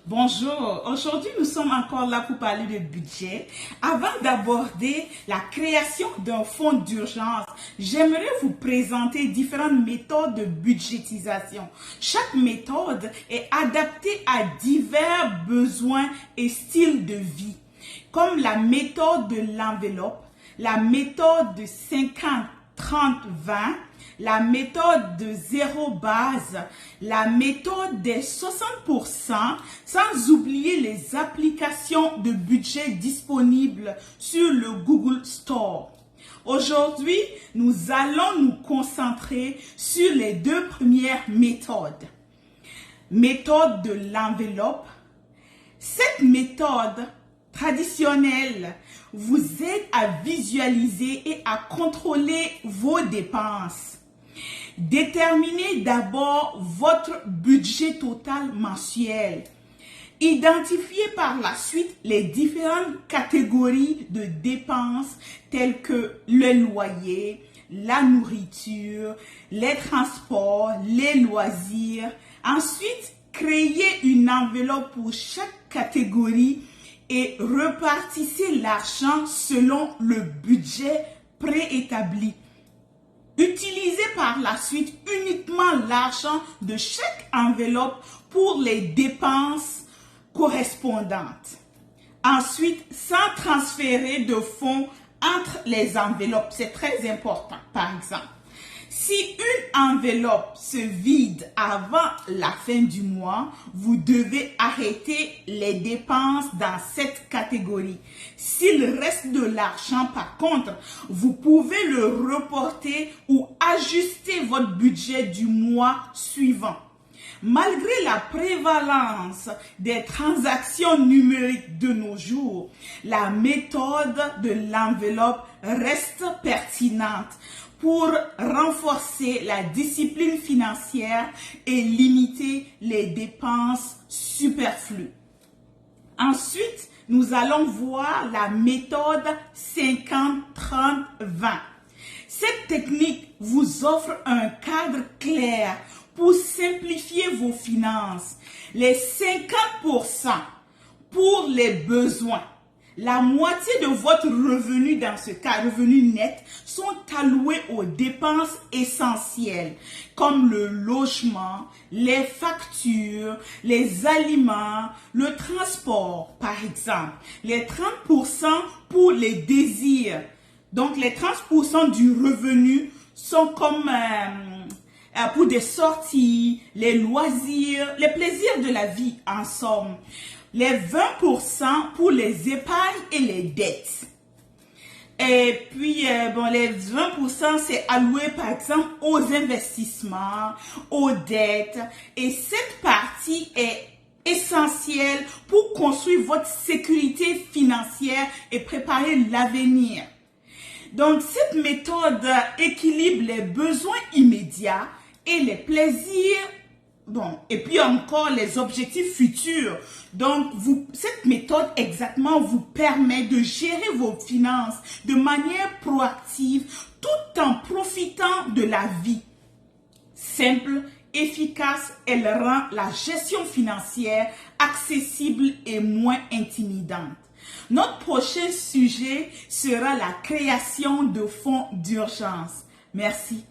Bonjour, aujourd'hui nous sommes encore là pour parler de budget. Avant d'aborder la création d'un fonds d'urgence, j'aimerais vous présenter différentes méthodes de budgétisation. Chaque méthode est adaptée à divers besoins et styles de vie, comme la méthode de l'enveloppe, la méthode de 50, 30, 20, la méthode de zéro base, la méthode des 60%, sans oublier les applications de budget disponibles sur le Google Store. Aujourd'hui, nous allons nous concentrer sur les deux premières méthodes. Méthode de l'enveloppe. Cette méthode traditionnelle vous aide à visualiser et à contrôler vos dépenses. Déterminez d'abord votre budget total mensuel. Identifiez par la suite les différentes catégories de dépenses telles que le loyer, la nourriture, les transports, les loisirs. Ensuite, créez une enveloppe pour chaque catégorie et repartissez l'argent selon le budget préétabli. Utilisez par la suite uniquement l'argent de chaque enveloppe pour les dépenses correspondantes. Ensuite, sans transférer de fonds entre les enveloppes, c'est très important. Par exemple, si une enveloppe se vide avant la fin du mois, vous devez arrêter les dépenses dans cette catégorie. S'il reste de l'argent, par contre, vous pouvez le reporter ou ajuster votre budget du mois suivant. Malgré la prévalence des transactions numériques de nos jours, la méthode de l'enveloppe reste pertinente pour renforcer la discipline financière et limiter les dépenses superflues. Ensuite, nous allons voir la méthode 50-30-20. Cette technique vous offre un cadre clair pour simplifier vos finances. Les 50% pour les besoins. La moitié de votre revenu, dans ce cas, revenu net, sont alloués aux dépenses essentielles, comme le logement, les factures, les aliments, le transport, par exemple. Les 30% pour les désirs. Donc, les 30% du revenu sont comme pour des sorties, les loisirs, les plaisirs de la vie en somme. Les 20% pour les épargnes et les dettes. Et puis, les 20%, c'est alloué, par exemple, aux investissements, aux dettes. Et cette partie est essentielle pour construire votre sécurité financière et préparer l'avenir. Donc, cette méthode équilibre les besoins immédiats et les plaisirs, et puis encore les objectifs futurs. Donc, cette méthode exactement vous permet de gérer vos finances de manière proactive tout en profitant de la vie. Simple, efficace, elle rend la gestion financière accessible et moins intimidante. Notre prochain sujet sera la création de fonds d'urgence. Merci.